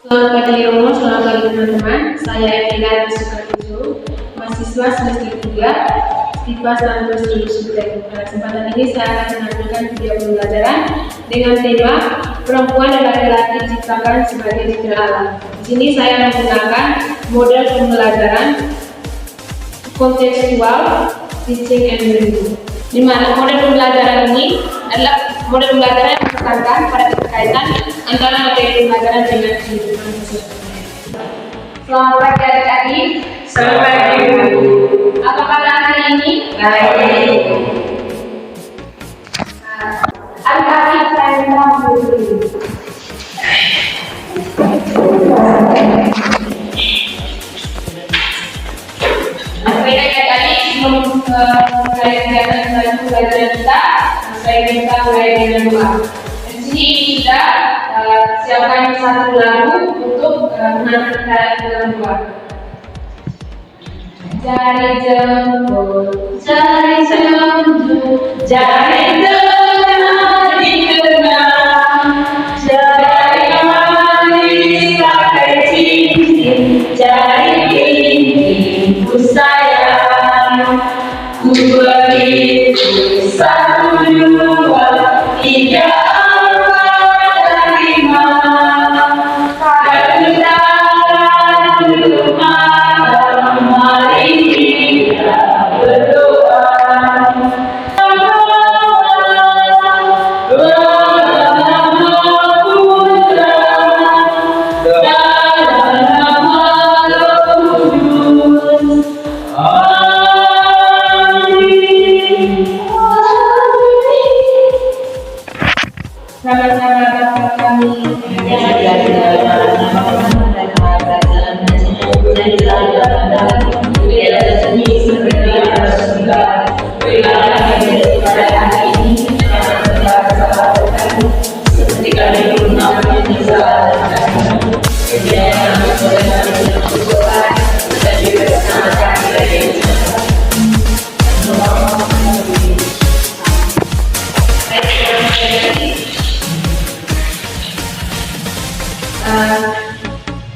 Selamat pagi Romo, selamat pagi teman-teman. Saya Emilia Sukarjo, mahasiswa semester 3 IPA Santos Jurusan Subtek. Pada kesempatan ini saya akan menampilkan video pembelajaran dengan tema perempuan dan laki-laki diciptakan sebagai citra alam. Di sini saya menggunakan model pembelajaran kontekstual teaching and learning, di mana model pembelajaran ini adalah model pembelajaran yang menekankan pada keterkaitan antara materi pembelajaran dengan kehidupan sehari-hari. Selamat pagi adik-adik. Selamat pagi Bu. Apa kabar hari ini? Baik. Adik-adik saya minta dulu. Baik adik-adik, sebelum mulai kegiatan pembelajaran kita, saya minta mulai dengan doa. Di sini kita siapkan satu lagu untuk menanti kita dalam doa. Jari jemput, jari jemput, jari tengah dikenang, jari manis pakai cincin, jari ini ku sayang, ku beriku 1, 2, 3.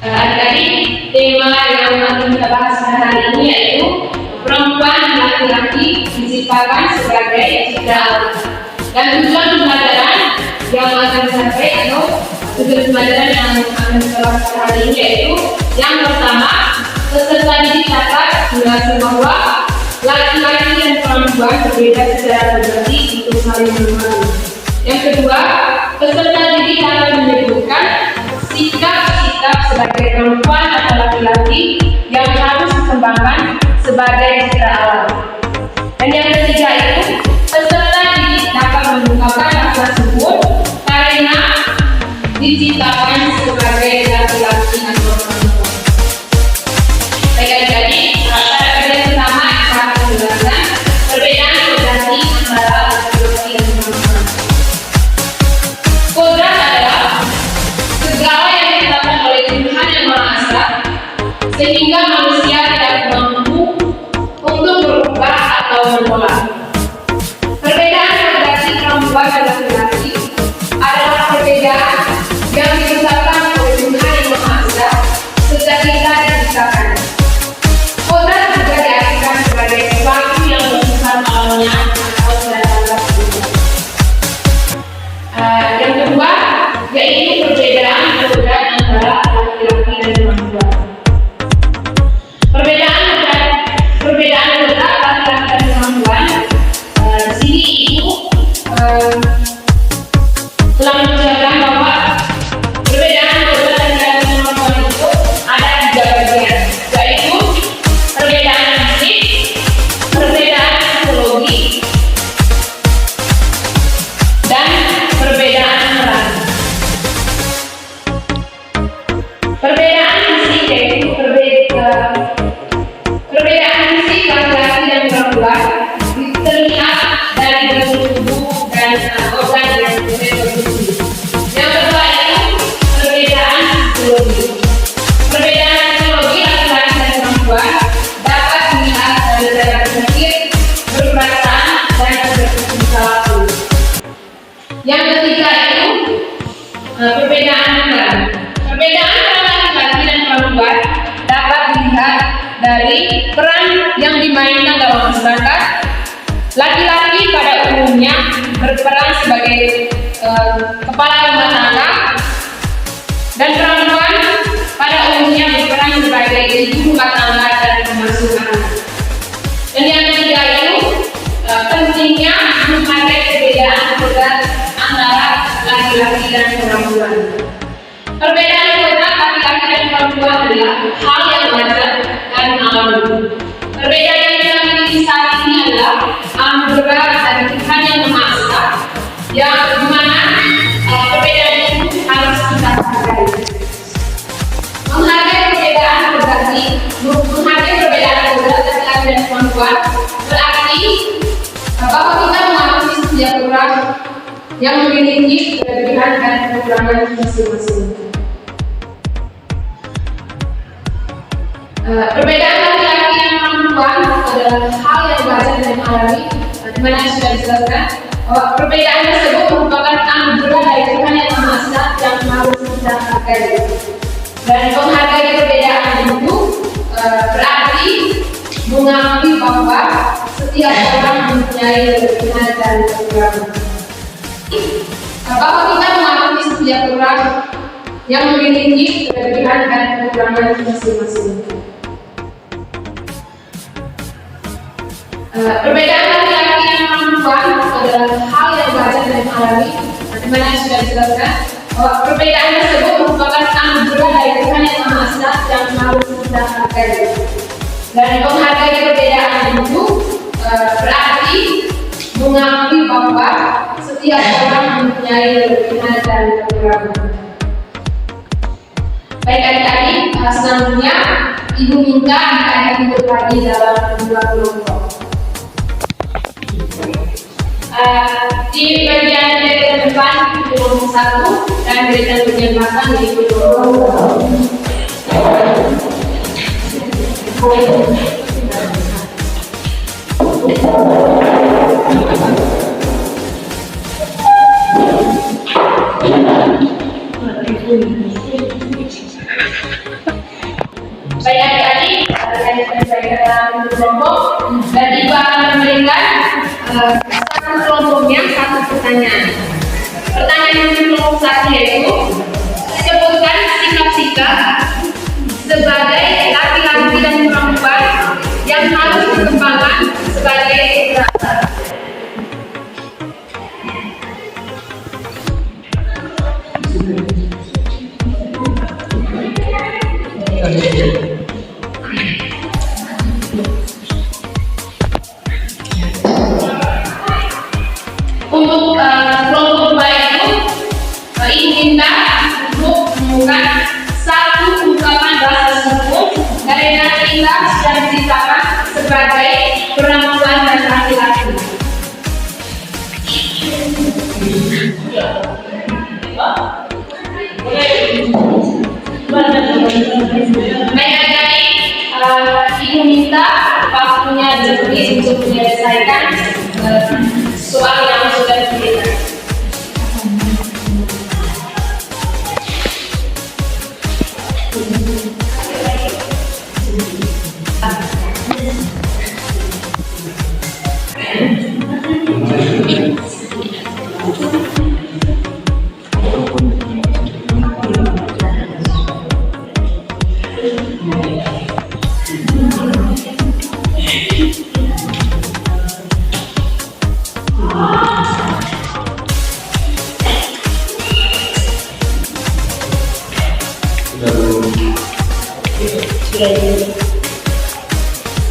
Adik-adik, tema yang akan kita bahas hari ini yaitu perempuan dan laki-laki diciptakan sebagai citra alam. Dan tujuan pembelajaran yang akan disampaikan atau tujuan pembelajaran yang akan kita bahas hari ini yaitu yang pertama, peserta didik dapat menjelaskan bahwa laki-laki dan perempuan berbeda secara pribadi untuk saling memahami. Yang kedua, peserta didik akan menyebutkan sikap-sikap sebagai perempuan atau laki-laki yang harus dikembangkan sebagai citra alam. Dan yang ketiga itu, peserta didik dapat mengungkapkan hal tersebut karena diciptakan sebagai laki-laki atau perempuan. Baik adik-adik, pada bagian pertama kita akan menjelaskan perbedaan kodrati antara laki-laki dan perempuan. Kodrat adalah segala yang ditetapkan oleh Tuhan Yang Maha Esa sehingga manusia tidak mampu untuk berubah atau menolak. Perbedaan kodrati perempuan dan laki-laki adalah perbedaan yang ditetapkan oleh Tuhan Yang Maha Esa sejak kita diciptakan. Kodrat juga diartikan sebagai sesuatu yang bersifat alamnya atau berdasarkan Tuhan. Yang kedua yaitu perbedaan kodrat antara laki-laki dan perempuan. Perbedaan kodrat laki-laki dan perempuan di sini ibu telah menjelaskan bahwa perbedaan kodrat laki-laki dan perempuan itu ada 3 bagian, yaitu perbedaan fisik, perbedaan psikologi, dan perbedaan peran. Perbedaan fisik yaitu perbedaan fisik laki-laki dan perempuan terlihat dari bentuk tubuh dan organ yang berbeda. Yang kedua itu perbedaan psikologi. Perbedaan psikologi laki-laki dan perempuan dapat dilihat dari cara berpikir, berperasaan, dan bertingkah laku. Yang ketiga itu perbedaan peran. Perbedaan peran perempuan dapat dilihat dari peran yang dimainkan dalam masyarakat. Laki-laki pada umumnya berperan sebagai kepala rumah tangga, dan perempuan pada umumnya berperan sebagai ibu rumah tangga dan pengasuh anak. Dan yang ketiga itu pentingnya menghargai perbedaan kodrat antara laki-laki dan perempuan. Perbedaan kodrat laki-laki dan perempuan adalah hal yang wajar dan alami. Perbedaan yang kita miliki saat ini adalah anugerah dari Tuhan yang Maha Esa, yang dimana perbedaan itu harus kita hargai. Menghargai perbedaan berarti menghargai perbedaan kodrat laki-laki dan perempuan berarti bahwa kita mengakui setiap orang yang memiliki kelebihan dan kekurangan masing-masing. Perbedaan laki-laki dan perempuan adalah hal yang wajar dan alami, di mana sudah dijelaskan bahwa perbedaan tersebut merupakan anugerah dari Tuhan yang Maha Esa yang harus kita hargai. Dan menghargai perbedaan itu berarti mengakui bahwa setiap orang mempunyai kelebihan dan kekurangan. Bahwa kita mengakui setiap orang yang memiliki kelebihan dan kekurangan masing-masing. Perbedaan laki-laki dan perempuan adalah hal yang wajar dan alami, di mana sudah dijelaskan bahwa perbedaan tersebut merupakan anugerah dari Tuhan yang Maha Esa yang harus kita hargai. Dan menghargai perbedaan itu berarti mengakui bahwa setiap orang mempunyai kelebihan dan kekurangan. Baik adik-adik, selanjutnya Ibu minta adik-adik berbagi dalam dua kelompok. Di bagian dari depan kelompok 1 dan bagian belakang di kelompok 2. Baik adik-adik, saya dalam kelompok dan Ibu akan memberikan satu kelompoknya satu pertanyaan. Pertanyaan yang di kelompok 1 yaitu sebutkan sikap-sikap sebagai laki-laki dan perempuan yang harus dikembangkan sebagai karakter. Untuk kelompok 2 itu minta untuk menemukan satu ungkapan bahasa syukur dari yang kita sudah diceritakan sebagai perempuan dan laki-laki. Baik adik-adik, Ibu minta waktunya ditulis untuk menyelesaikan soal yang sudah diberikan.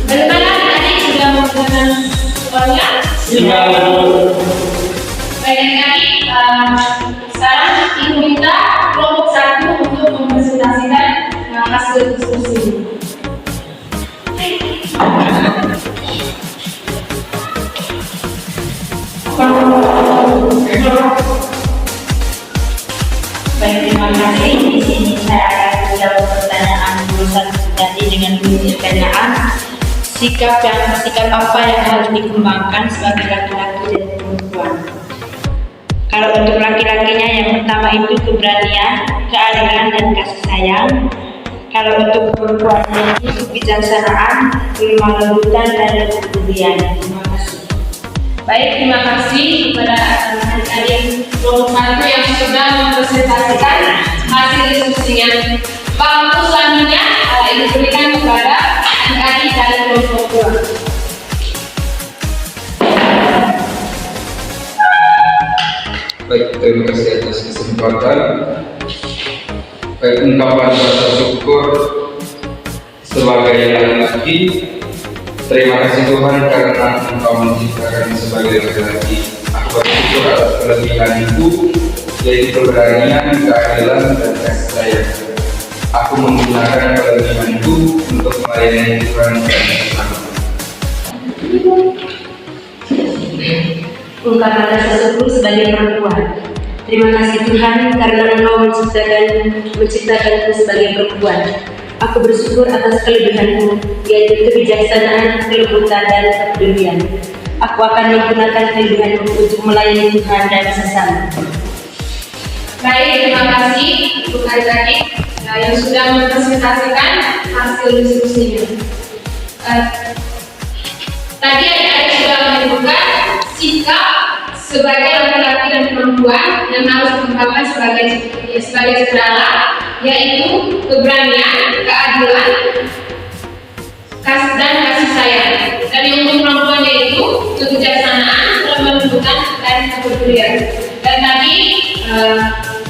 Bagaimana tadi sudah menggunakan soalnya? Baik, sekarang Ibu minta kelompok 1 untuk mempresentasikan hasil diskusi. Baik, terima kasih. Di sini saya akan menjawab pertanyaan lulusan tadi dengan pertanyaan sikap apa yang harus dikembangkan sebagai laki-laki dan perempuan. Kalau untuk laki-lakinya yang pertama itu keberanian, keadilan dan kasih sayang. Kalau untuk perempuannya ini kebijaksanaan, kelemah lembutan, dan kepedulian. Terima kasih. Baik, terima kasih kepada adik-adik kelompok 1 yang sudah mempresentasikan hasil diskusinya. Waktu selanjutnya diberikan kepada adik-adik dari kelompok 2. Baik, terima kasih atas kesempatan. Baik, ungkapan rasa syukur sebagai laki-laki. Terima kasih Tuhan karena Engkau menciptakan sebagai laki-laki. Aku bersyukur atas kelebihanku, yaitu keberanian, keadilan, dan kasih sayang. Aku menggunakan kelebihanku untuk melayani Tuhan dan sesama. Ungkapan rasa syukur sebagai perempuan. Terima kasih Tuhan karena Engkau menciptakanku sebagai perempuan. Aku bersyukur atas kelebihanmu, yaitu kebijaksanaan, kelembutan, dan kepedulian. Aku akan menggunakan kelebihanmu untuk melayani Tuhan dan sesama. Baik, terima kasih untuk adik-adik yang sudah mempresentasikan hasil diskusinya. Tadi adik-adik sudah menyebutkan sikap sebagai laki-laki dan perempuan yang harus dikembangkan sebagai saudara, yaitu keberanian, keadilan, dan kasih sayang. Dan yang untuk perempuan yaitu kebijaksanaan, kelemah lembutan, dan kepedulian. Dan tadi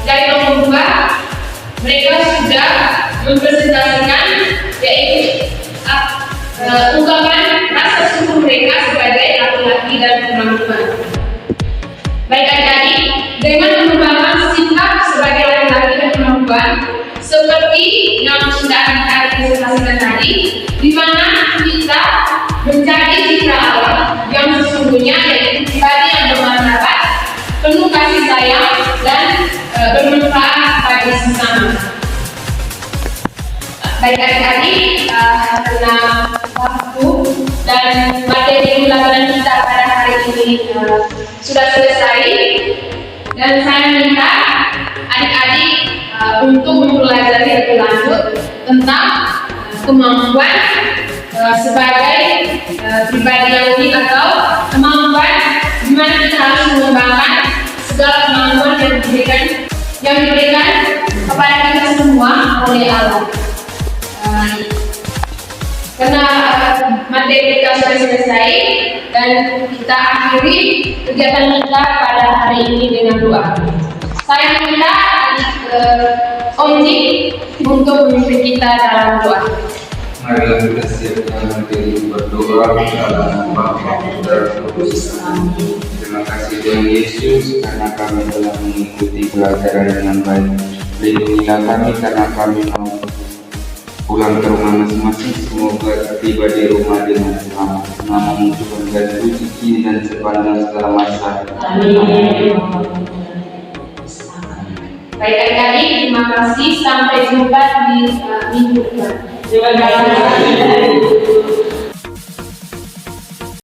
dari kelompok 2 mereka sudah mempresentasikan yaitu ungkapan rasa syukur mereka sebagai laki-laki dan perempuan. Baik adik-adik, dengan mengembangkan sikap sebagai laki-laki dan perempuan seperti yang sudah adik-adik presentasikan tadi, di mana kita menjadi citra Allah yang sesungguhnya yaitu pribadi yang bermartabat, penuh kasih sayang, dan bermanfaat bagi sesama. Baik adik-adik, karena waktu dan materi pelajaran kita pada hari ini sudah selesai, dan saya minta adik-adik untuk mempelajari lebih lanjut tentang kemampuan sebagai pribadi yang unik atau kemampuan di mana kita harus mengembangkan segala kemampuan yang diberikan kepada kita semua oleh Allah. Karena materi kita sudah selesai dan kita akhiri kegiatan kita pada hari ini dengan doa. Saya minta Onji untuk memimpin kita dalam doa. Marilah kita siapkan diri berdoa dalam nama Bapa dan Roh Kudus. Terima kasih Tuhan Yesus karena kami telah mengikuti pelajaran dengan baik. Lindungilah kami karena kami mau pulang ke rumah masing-masing. Semoga tiba di rumah dengan selamat. Namamu Tuhan dan puji kini dan sepanjang segala masa. Amin. Baik adik-adik, terima kasih. Sampai jumpa di minggu depan. Terima kasih.